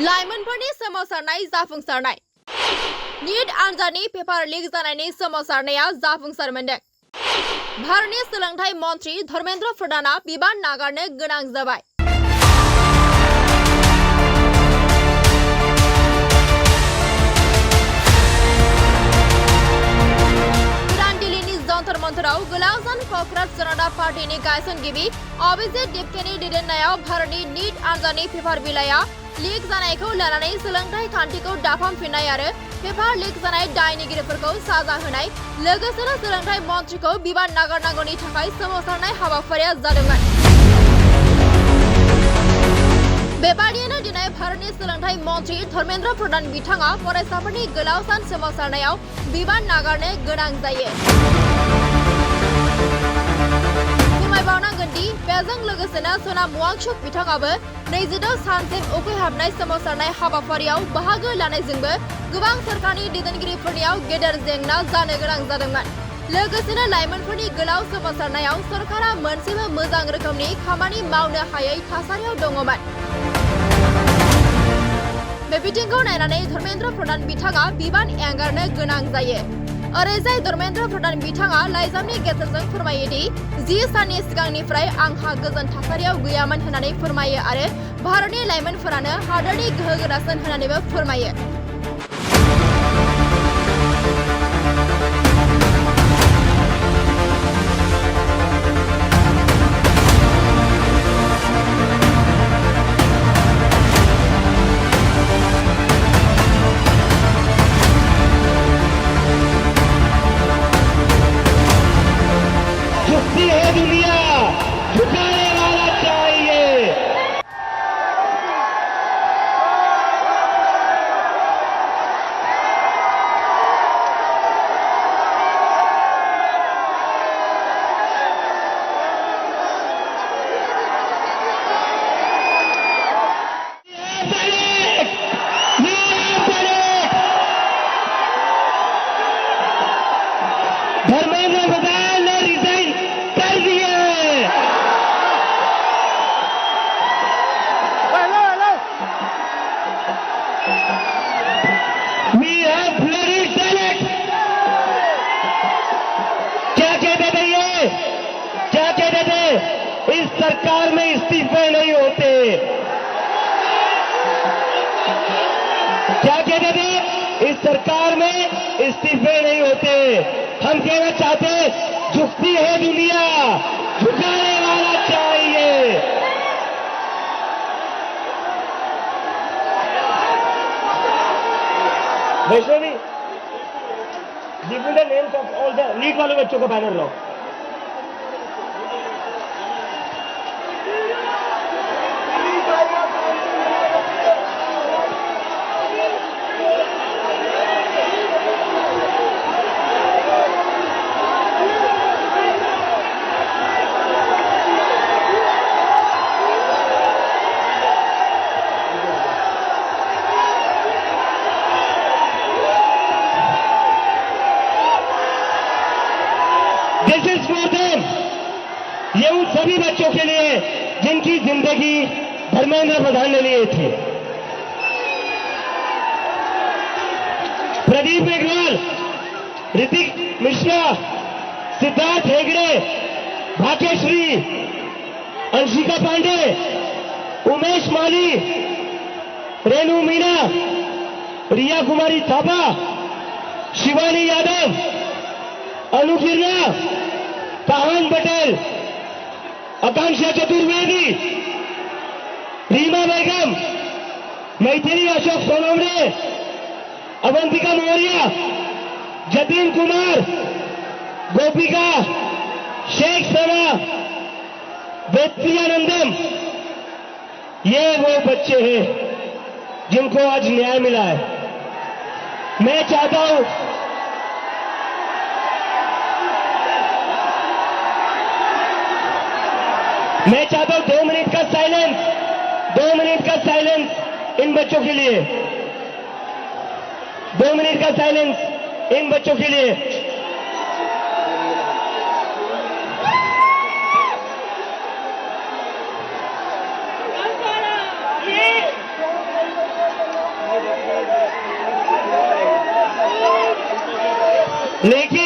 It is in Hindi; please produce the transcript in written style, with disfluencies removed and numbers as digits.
लाइमोनफोरनि सोमावसारनाय जाफुंसारनाय नीट आनजादनि पेपार लीक जानायनि सोमावसारनाया जाफुंसार मोनदों। भारतनि सोलोंथाइ मन्त्री धर्मेन्द्र प्रधानआ बिबान नागारनो गोनां जाबाय। गोदान दिल्लीनि जन्तर मन्तराव गोलावसान ककराझ जनता पार्टीनि गायसनगिरि अभिजित दिपकेनि दैदेननायाव भारतनि नीट आनजादनि पेपार बिलाइआ लीक जानायखौ लानानै सोलोंथाइ खान्थिखौ दाफामफिननाय आरो पेपार लीक जानाय दायनिगिरिफोरखौ साजा होनाय लोगोसेनो सोलोंथाइ मन्थ्रिखौ बिबान नागारनांगौनि थाखाय सोमावसारनाय हाबाफारिया जादोंमोन। बेबादियैनो दिनै भारतनि सोलोंथाइ मन्थ्रि धर्मेन्द्र प्रधान बिथाङा फरायसाफोरनि गोलाव सान सोमावसारनायाव बिबान नागारनो गोनां जायो। फोरमायबावनांगोनदि बेजों लोगोसेनो सनाम वांचुक बिथाङाबो 26 सानसिम उखैहाबनाय सोमावसारनाय हाबाफारियाव बाहागो लानायजोंबो गोबां सरकारनि दैदेनगिरिफोरनियाव गेदेर जेंना जानो गोनां जादोंमोन। लोगोसेनो लाइमोनफोरनि गोलाव सोमावसारनायाव सरकारा मोनसेबो मोजां रोखोमनि खामानि मावनो हायै थासारियाव दङमोन। बे बिथिंखौ नायनानै धर्मेन्द्र प्रधान बिथाङा बिबान एंगारनो गोनां जायो। ओरैजाय धर्मेन्द्र प्रधान बिथाङा लाइजामनि गेजेरजों फोरमायोदि 10 साननि सिगांनिफ्राय आंहा गोजोन थासारियाव गैयामोन होननानै फोरमायो आरो भारतनि लाइमोनफोरानो हादोरनि गोहोगोरासिन होननानैबो फोरमायो। झुकती है दुनिया, झुकाने वाला चाहिए। धर्मेन्द्र प्रधान ने रिजाइन कर दिया है। We have bloody Senate। क्या कहते थे ये? क्या कहते थे? इस सरकार में इस्तीफे नहीं होते। क्या कहते थे? इस सरकार में इस्तीफे नहीं होते। हम कहना चाहते, झुकती है दुनिया, झुकाने वाला चाहिए। Vaishnavi, give me the names of all the NEET वाले बच्चों का बैनर लो। This is for them। ये उन सभी बच्चों के लिए जिनकी जिंदगी धर्मेन्द्र प्रधान ने लिए थी। प्रदीप मेघवाल, ऋतिक मिश्रा, सिद्धार्थ हेगड़े, भाग्यश्री, अंशिका पांडे, उमेश माली, रेणु मीना, रिया कुमारी थापा, शिवानी यादव, अनु गिरना, काहन पटेल, आकांक्षा चतुर्वेदी, रीमा बेगम, मैथिली अशोक सोनवणे, अवंतिका मौर्य, जतिन कुमार, गोपिका, शेख सना, वेत्रियानंदम, ये वो बच्चे हैं जिनको आज न्याय मिला है। मैं चाहता हूं मैं चाहता हूं 2 मिनट का साइलेंस, 2 मिनट का साइलेंस इन बच्चों के लिए, 2 मिनट का साइलेंस इन बच्चों के लिए। लेकिन